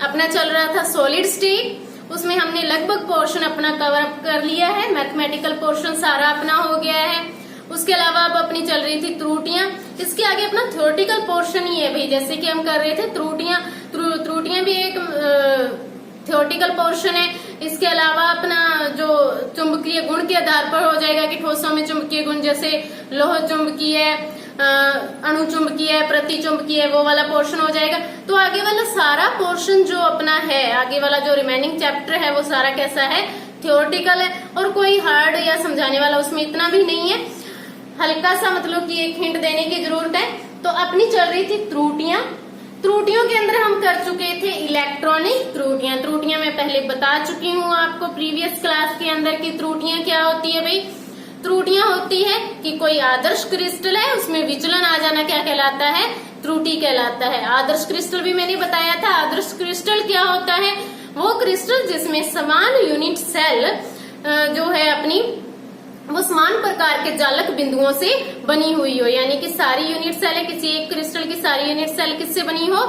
अपना चल रहा था सॉलिड स्टेट, उसमें हमने लगभग पोर्शन अपना कवर अप कर लिया है, मैथमेटिकल पोर्शन सारा अपना हो गया है। उसके अलावा अब अपनी चल रही थी त्रुटियां। इसके आगे अपना थ्योरेटिकल पोर्शन ही है भाई, जैसे कि हम कर रहे थे त्रुटियां भी एक थ्योरेटिकल पोर्शन है। इसके अलावा अपना जो चुंबकीय गुण के आधार पर हो जाएगा कि ठोसों में चुंबकीय गुण, जैसे लोह चुंबकीय है, अणु चुंबकीय है, प्रति चुंबकीय है, वो वाला पोर्शन हो जाएगा। तो आगे वाला सारा पोर्शन जो अपना है, आगे वाला जो रिमेनिंग चैप्टर है वो सारा कैसा है, थ्योरेटिकल है, और कोई हार्ड या समझाने वाला उसमें इतना भी नहीं है, हल्का सा मतलब कि एक हिंट देने की जरूरत है। तो अपनी चल रही थी त्रुटियों के अंदर हम कर चुके थे इलेक्ट्रॉनिक त्रुटियां मैं पहले बता चुकी हूँ आपको प्रीवियस क्लास के अंदर की त्रुटियां क्या होती है भाई। त्रुटियां होती है कि कोई आदर्श क्रिस्टल है, उसमें विचलन आ जाना क्या कहलाता है, त्रुटि कहलाता है। आदर्श क्रिस्टल भी मैंने बताया था। आदर्श क्रिस्टल क्या होता है, वो क्रिस्टल जिसमें समान यूनिट सेल जो है अपनी वो समान प्रकार के जालक बिंदुओं से बनी हुई हो, यानी कि सारी यूनिट सेल है, किसी एक क्रिस्टल की सारी यूनिट सेल किससे बनी हो,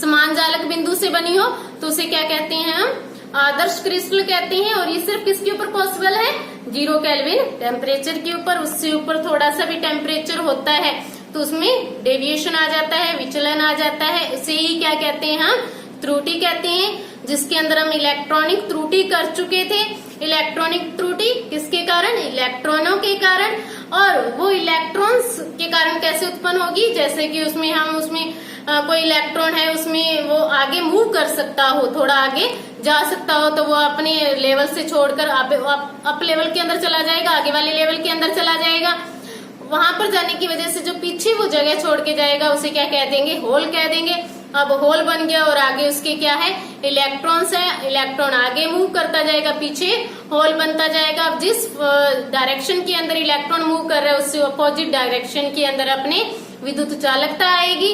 समान जालक बिंदु से बनी हो, तो उसे क्या कहते हैं हम, आदर्श क्रिस्टल कहते हैं। और ये सिर्फ किसके ऊपर पॉसिबल है, 0 केल्विन टेम्परेचर के ऊपर। उससे ऊपर थोड़ा सा भी टेम्परेचर होता है तो उसमें डेविएशन आ जाता है, विचलन आ जाता है, इसे ही क्या कहते हैं हम, त्रुटि कहते हैं। जिसके अंदर हम इलेक्ट्रॉनिक त्रुटि कर चुके थे। इलेक्ट्रॉनिक त्रुटि किसके कारण, इलेक्ट्रॉनों के कारण। और वो इलेक्ट्रॉन्स के कारण कैसे उत्पन्न होगी, जैसे कि उसमें कोई इलेक्ट्रॉन है, उसमें वो आगे मूव कर सकता हो, थोड़ा आगे जा सकता हो, तो वो अपने लेवल से छोड़कर अप लेवल के अंदर चला जाएगा, आगे वाले लेवल के अंदर चला जाएगा। वहां पर जाने की वजह से जो पीछे वो जगह छोड़ के जाएगा उसे क्या कह देंगे, होल कह देंगे। अब होल बन गया और आगे उसके क्या है, इलेक्ट्रॉन्स है, इलेक्ट्रॉन आगे मूव करता जाएगा, पीछे होल बनता जाएगा। अब जिस डायरेक्शन के अंदर इलेक्ट्रॉन मूव कर रहा है उससे अपोजिट डायरेक्शन के अंदर अपने विद्युत चालकता आएगी।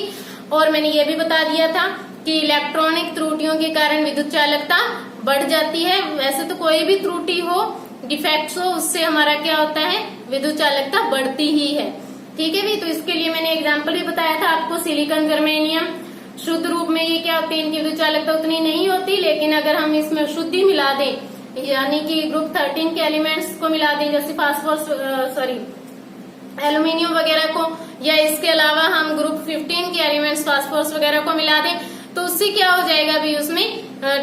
और मैंने ये भी बता दिया था कि इलेक्ट्रॉनिक त्रुटियों के कारण विद्युत चालकता बढ़ जाती है। वैसे तो कोई भी त्रुटि हो, डिफेक्ट्स हो, उससे हमारा क्या होता है, विद्युत चालकता बढ़ती ही है। ठीक है भी। तो इसके लिए मैंने एग्जाम्पल भी बताया था आपको, सिलिकॉन, जर्मेनियम। शुद्ध रूप में ये क्या होती है, इनकी विद्युत चालकता उतनी नहीं होती, लेकिन अगर हम इसमें शुद्धि मिला दें, यानी कि ग्रुप 13 के एलिमेंट्स को मिला दें, जैसे एल्यूमिनियम वगैरह को, या इसके अलावा हम ग्रुप 15 के एलिमेंट्स फास्फोरस वगैरह को मिला दें, तो उससे क्या हो जाएगा भी, उसमें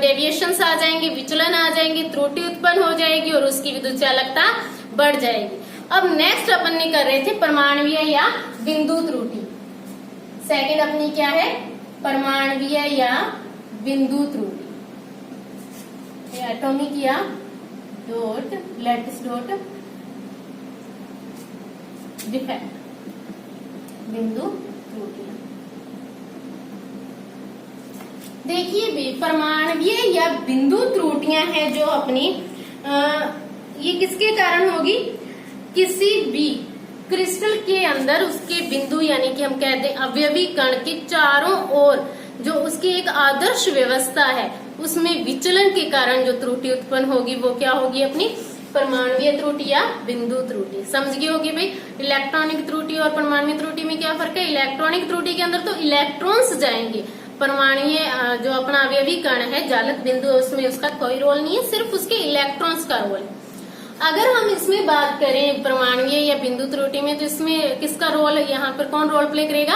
डेविएशंस आ जाएंगे, विचलन आ जाएंगे, त्रुटि उत्पन्न हो जाएगी और उसकी विद्युत चालकता बढ़ जाएगी। अब नेक्स्ट अपन ने कर रहे थे परमाणुवीय या बिंदु त्रुटि। सेकंड अपनी क्या है, परमाणुवीय या बिंदु त्रुटि, एटॉमिक या डॉट लैटिस डॉट डिफेक्ट, बिंदु त्रुटि। देखिए भी, परमाणुवीय या बिंदु त्रुटियां हैं जो अपनी ये किसके कारण होगी, किसी भी क्रिस्टल के अंदर उसके बिंदु, यानी कि हम कहते हैं अवयवी कण के चारों ओर जो उसकी एक आदर्श व्यवस्था है उसमें विचलन के कारण जो त्रुटि उत्पन्न होगी वो क्या होगी, अपनी परमाणुवीय त्रुटि या बिंदु त्रुटि। समझ गई होगी भाई। इलेक्ट्रॉनिक त्रुटि और परमाणुवीय त्रुटि में क्या फर्क है, इलेक्ट्रॉनिक त्रुटि के अंदर तो इलेक्ट्रॉन्स जाएंगे, परमाणुवीय जो अपना अवयवी कण है, जालक बिंदु, उसमें उसका कोई रोल नहीं है, सिर्फ उसके इलेक्ट्रॉन्स का रोल है। अगर हम इसमें बात करें परमाणुवीय या बिंदु त्रुटि में, तो इसमें किसका रोल है, यहाँ पर कौन रोल प्ले करेगा,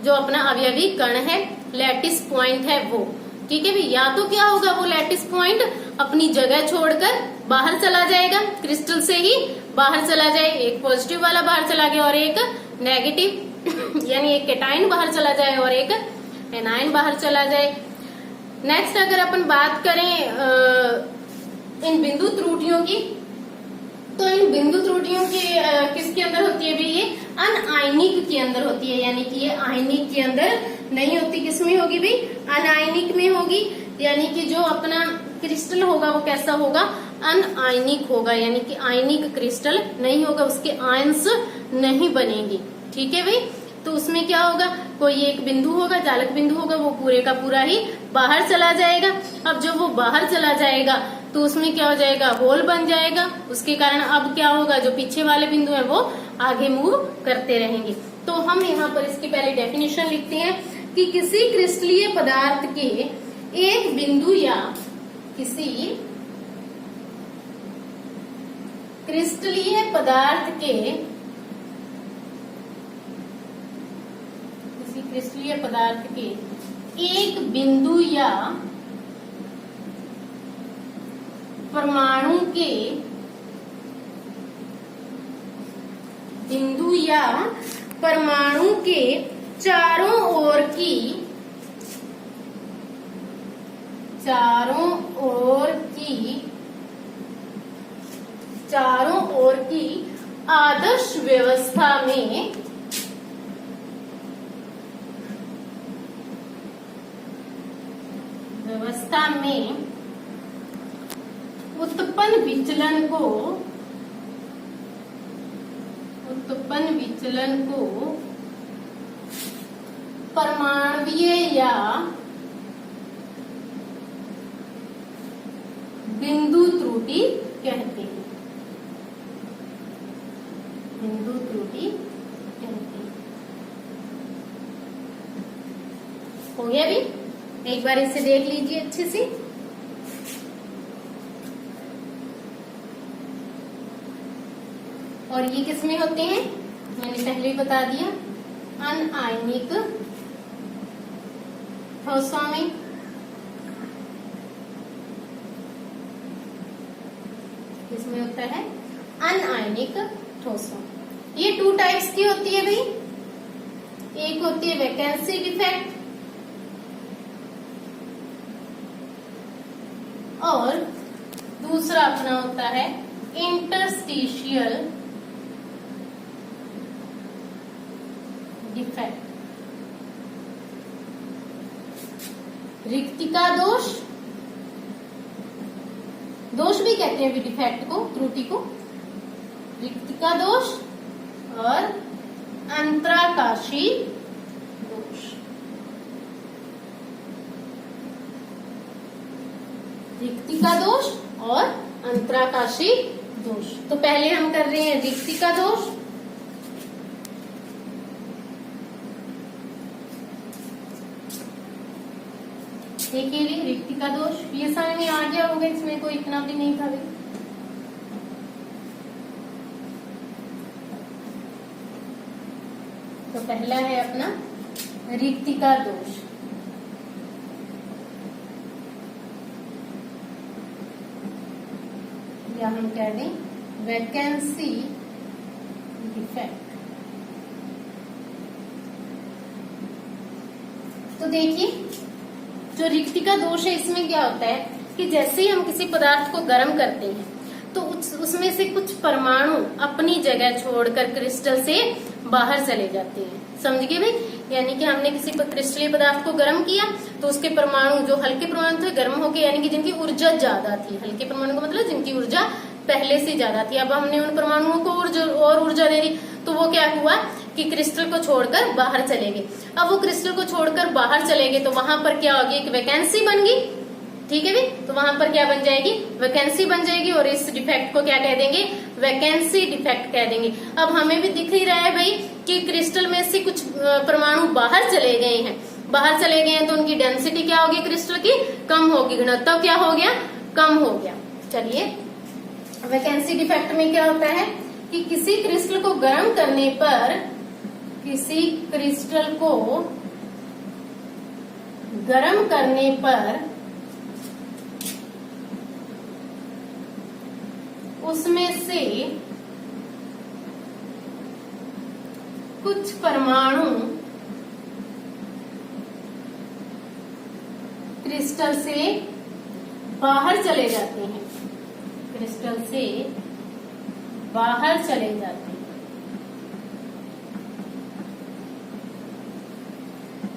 जो अपना अवयवी कण है, लैटिस पॉइंट है वो। ठीक है भी। या तो क्या होगा, वो लैटिस पॉइंट अपनी जगह छोड़कर बाहर चला जाएगा, क्रिस्टल से ही बाहर चला जाए, एक पॉजिटिव वाला बाहर चला गया और एक नेगेटिव यानी एक कैटायन बाहर चला जाए और एक एनायन बाहर चला जाए। नेक्स्ट अगर अपन बात करें इन बिंदु त्रुटियों की, तो इन बिंदु त्रुटियों की किसके अंदर होती है भी, ये अनआयनिक के अंदर होती है, यानी कि ये आयनिक के अंदर नहीं होती। किसमें होगी भी, अनआयनिक में होगी, यानी कि जो अपना क्रिस्टल होगा वो कैसा होगा, अनआयनिक होगा, यानी कि आयनिक क्रिस्टल नहीं होगा, उसके आयंस नहीं बनेंगे। ठीक है भाई। तो उसमें क्या होगा, कोई एक बिंदु होगा, जालक बिंदु होगा, वो पूरे का पूरा ही बाहर चला जाएगा। अब जब वो बाहर चला जाएगा तो उसमें क्या हो जाएगा, होल बन जाएगा। उसके कारण अब क्या होगा, जो पीछे वाले बिंदु है वो आगे मूव करते रहेंगे। तो हम यहाँ पर इसकी पहले डेफिनेशन लिखते हैं कि किसी क्रिस्टलीय पदार्थ के एक बिंदु या किसी क्रिस्टलीय पदार्थ के एक बिंदु या परमाणु के चारों ओर की आदर्श व्यवस्था में उत्पन्न विचलन को परमाणुीय या बिंदु त्रुटि कहते हैं। हो गया भी? एक बार इसे देख लीजिए अच्छे से। और ये किसमें होते हैं? मैंने पहले ही बता दिया, अनआयनिक ठोसों में। इसमें होता है अनआयनिक ठोसों। ये 2 टाइप्स की होती है भाई। एक होती है वैकेंसी डिफेक्ट और दूसरा अपना होता है इंटरस्टिशियल डिफेक्ट। रिक्तिका दोष भी कहते हैं डिफेक्ट को, त्रुटि को। रिक्तिका दोष और अंतराकाशी दोष। रिक्तिका दोष और अंतराकाशी दोष। तो पहले हम कर रहे हैं रिक्तिका दोष। देखिए रिक्तिका दोष, ये समझ में आ गया होगा, इसमें कोई इतना भी नहीं था भाई। तो पहला है अपना रिक्तिका दोष। या हम कह दें वैकेंसी डिफेक्ट। तो देखिए जो रिक्तिका दोष है, इसमें क्या होता है कि जैसे ही हम किसी पदार्थ को गर्म करते हैं तो उसमें से कुछ परमाणु अपनी जगह छोड़कर क्रिस्टल से बाहर चले जाते हैं। समझ गए भाई? यानी कि हमने किसी क्रिस्टलीय पदार्थ को गर्म किया तो उसके परमाणु जो हल्के परमाणु थे गर्म हो गए, यानी कि जिनकी ऊर्जा ज्यादा थी। हल्के परमाणु का मतलब जिनकी ऊर्जा पहले से ज्यादा थी। अब हमने उन परमाणुओं को और ऊर्जा दे दी तो वो क्या हुआ कि क्रिस्टल को छोड़कर बाहर चले गए। अब वो क्रिस्टल को छोड़कर बाहर चले गए तो वहां पर क्या होगी? एक वैकेंसी बन गई। ठीक है भाई? तो वहां पर क्या बन जाएगी? वैकेंसी बन जाएगी। और इस डिफेक्ट को क्या कह देंगे? वैकेंसी डिफेक्ट कह देंगे। अब हमें भी दिख ही रहा है भाई कि क्रिस्टल में से कुछ परमाणु बाहर चले गए हैं। बाहर चले गए हैं तो उनकी डेंसिटी क्या होगी? क्रिस्टल की कम होगी। घनत्व क्या हो गया? कम हो गया। चलिए, वैकेंसी डिफेक्ट में क्या होता है कि किसी क्रिस्टल को गर्म करने पर उसमें से कुछ परमाणु क्रिस्टल से बाहर चले जाते हैं। क्रिस्टल से बाहर चले जाते हैं।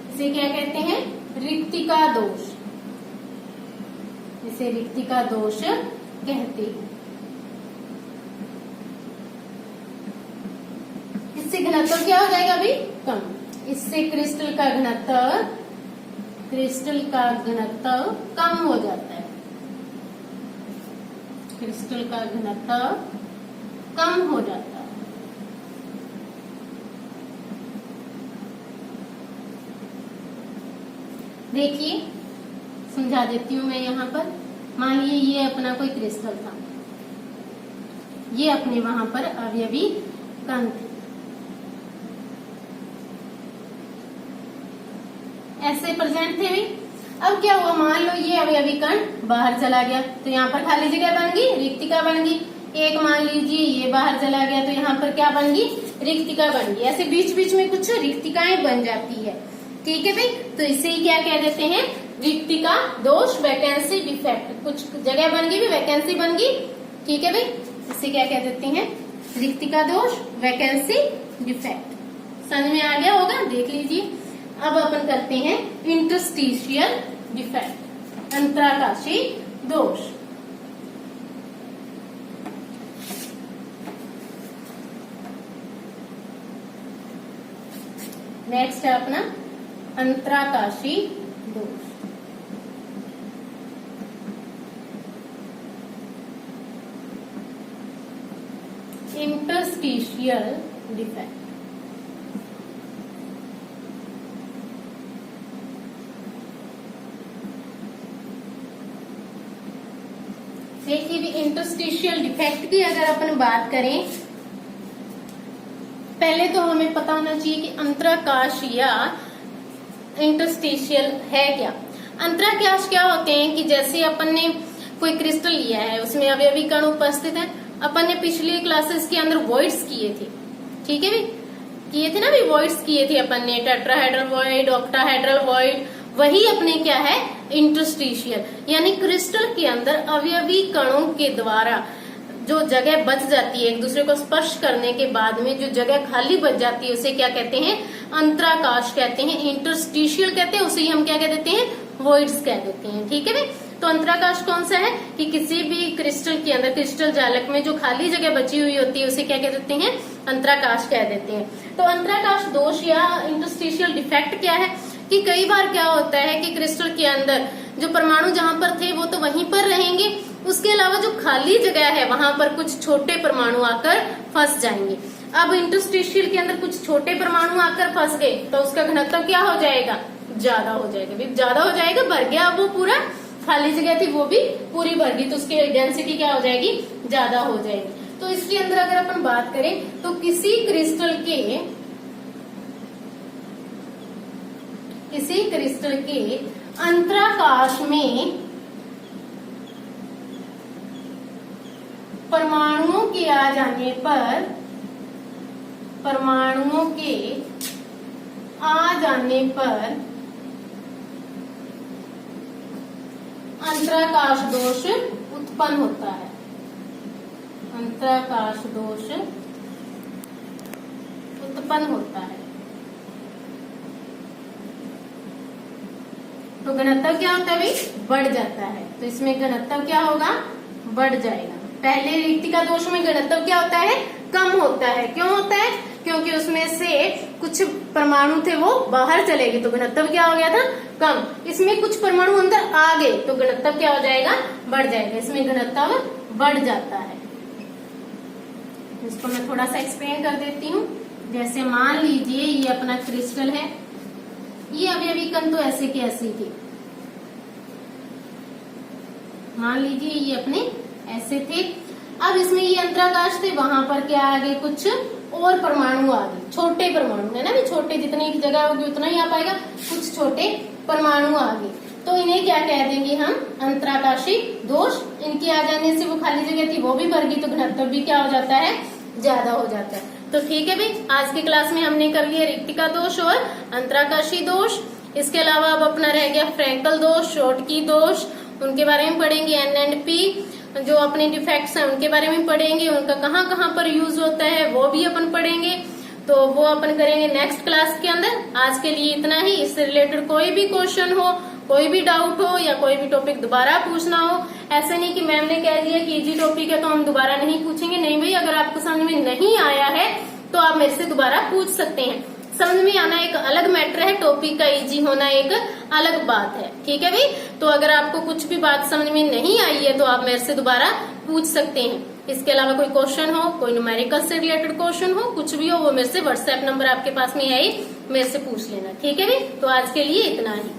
इसे क्या कहते हैं? रिक्तिका दोष। इसे रिक्तिका दोष कहते हैं। इससे घनत्व क्या हो जाएगा अभी? कम। इससे क्रिस्टल का घनत्व कम हो जाता है। क्रिस्टल का घनत्व कम हो जाता है। देखिए समझा देती हूँ मैं यहाँ पर। मान लीजिए ये अपना कोई क्रिस्टल था, ये अपने वहां पर अवयवी कण थे, ऐसे प्रेजेंट थे भी। अब क्या हुआ, मान लो ये अवयवी कण बाहर चला गया तो यहाँ पर खाली जगह बन गई, रिक्तिका बन गई। एक मान लीजिए ये बाहर चला गया तो यहाँ पर क्या बन गई, रिक्तिका बन गई। ऐसे बीच बीच में कुछ रिक्तिकाएं बन जाती है, ठीक है भाई। तो इसे ही क्या कह देते हैं, रिक्तिका दोष, वैकेंसी डिफेक्ट। कुछ जगह बन गई भी, वैकेंसी बन गई, ठीक है भाई। इसे क्या कह देते हैं, रिक्तिका दोष, वैकेंसी डिफेक्ट। समझ में आ गया होगा, देख लीजिए। अब अपन करते हैं इंटरस्टिशियल डिफेक्ट, अंतराकाशी दोष। नेक्स्ट है अपना अंतराकाशी दोष। Interstitial defect. देखिए भी इंटरस्टिशियल डिफेक्ट की अगर अपन बात करें, पहले तो हमें पता होना चाहिए कि अंतराकाश या इंटरस्टिशियल है क्या। अंतराकाश क्या होते हैं कि जैसे अपन ने कोई क्रिस्टल लिया है, उसमें अवयवी कण उपस्थित है। अपन ने पिछली क्लासेस के अंदर वॉइड्स किए थे, ठीक है भी, किए थे ना भी, वॉइड्स किए थे अपन ने, टेट्राहेड्रल वॉइड, ऑक्टाहेड्रल वॉइड। वही अपने क्या है, इंटरस्टिशियल, यानी क्रिस्टल के अंदर अवयवी कणों के द्वारा जो जगह बच जाती है, एक दूसरे को स्पर्श करने के बाद में जो जगह खाली बच जाती है, उसे क्या कहते हैं, अंतराकाश कहते हैं, इंटरस्टिशियल कहते हैं। उसे हम क्या कह देते हैं, वॉइड्स कह देते हैं, ठीक है भाई। तो अंतराकाश कौन सा है कि किसी भी क्रिस्टल के अंदर, क्रिस्टल जालक में जो खाली जगह बची हुई होती है, उसे क्या कह देते हैं, अंतराकाश कह देते हैं। तो अंतराकाश दोष या इंटरस्टिशियल डिफेक्ट क्या है कि कई बार क्या होता है कि क्रिस्टल के अंदर जो परमाणु जहां पर थे वो तो वहीं पर रहेंगे, उसके अलावा जो खाली जगह है वहां पर कुछ छोटे परमाणु आकर फंस जाएंगे। अब इंटरस्टिशियल के अंदर कुछ छोटे परमाणु आकर फंस गए तो उसका घनत्व क्या हो जाएगा, ज्यादा हो जाएगा, ज्यादा हो जाएगा, भर गया। अब वो पूरा खाली जगह थी वो भी पूरी भर गई तो उसकी डेंसिटी क्या हो जाएगी, ज्यादा हो जाएगी। तो इसके अंदर अगर अपन बात करें तो किसी क्रिस्टल के अंतराकाश में परमाणुओं के आ जाने पर, अंतराकाश दोष उत्पन्न होता है, अंतराकाश दोष उत्पन्न होता है। तो घनत्व क्या होता है भाई, बढ़ जाता है। तो इसमें घनत्व क्या होगा, बढ़ जाएगा। पहले रिक्तिका दोष में घनत्व क्या होता है, कम होता है। क्यों होता है, क्योंकि उसमें से कुछ परमाणु थे वो बाहर चले गए तो घनत्व क्या हो गया था, कम। इसमें कुछ परमाणु अंदर आ गए तो घनत्व क्या हो जाएगा, बढ़ जाएगा। इसमें घनत्व बढ़ जाता है। इसको मैं थोड़ा सा एक्सप्लेन कर देती हूँ। जैसे मान लीजिए ये अपना क्रिस्टल है, ये अवयवी कण तो ऐसे के ऐसे थे, मान लीजिए ये अपने ऐसे थे। अब इसमें ये अंतराकाश थे, वहां पर क्या आ गए, कुछ और परमाणु आ गए, छोटे परमाणु है ना भी, छोटे जितनी जगह होगी उतना ही आ पाएगा, कुछ छोटे परमाणु आ गए तो इन्हें क्या कह देंगे हम, अंतराकाशी दोष। इनके आ जाने से वो खाली जगह थी वो भी भर गई तो घनत्व भी क्या हो जाता है, ज्यादा हो जाता है। तो ठीक है भाई, आज की क्लास में हमने कर लिया रिक्तिका दोष और अंतराकाशी दोष। इसके अलावा अब अपना रह गया फ्रैंकल दोष, शॉर्टकी दोष, उनके बारे में पढ़ेंगे। एन एंड पी जो अपने डिफेक्ट्स हैं उनके बारे में पढ़ेंगे, उनका कहाँ कहाँ पर यूज होता है वो भी अपन पढ़ेंगे। तो वो अपन करेंगे नेक्स्ट क्लास के अंदर। आज के लिए इतना ही। इससे रिलेटेड कोई भी क्वेश्चन हो, कोई भी डाउट हो या कोई भी टॉपिक दोबारा पूछना हो, ऐसा नहीं कि मैम ने कह दिया कि इजी टॉपिक है तो हम दोबारा नहीं पूछेंगे। नहीं भाई, अगर आपको समझ में नहीं आया है तो आप मेरे से दोबारा पूछ सकते हैं। समझ में आना एक अलग मैटर है, टॉपिक का इजी होना एक अलग बात है, ठीक है भाई। तो अगर आपको कुछ भी बात समझ में नहीं आई है तो आप मेरे से दोबारा पूछ सकते हैं। इसके अलावा कोई क्वेश्चन हो, कोई न्यूमेरिकल से रिलेटेड क्वेश्चन हो, कुछ भी हो, वो मेरे से व्हाट्सएप नंबर आपके पास में है, मेरे से पूछ लेना, ठीक है भाई। तो आज के लिए इतना ही।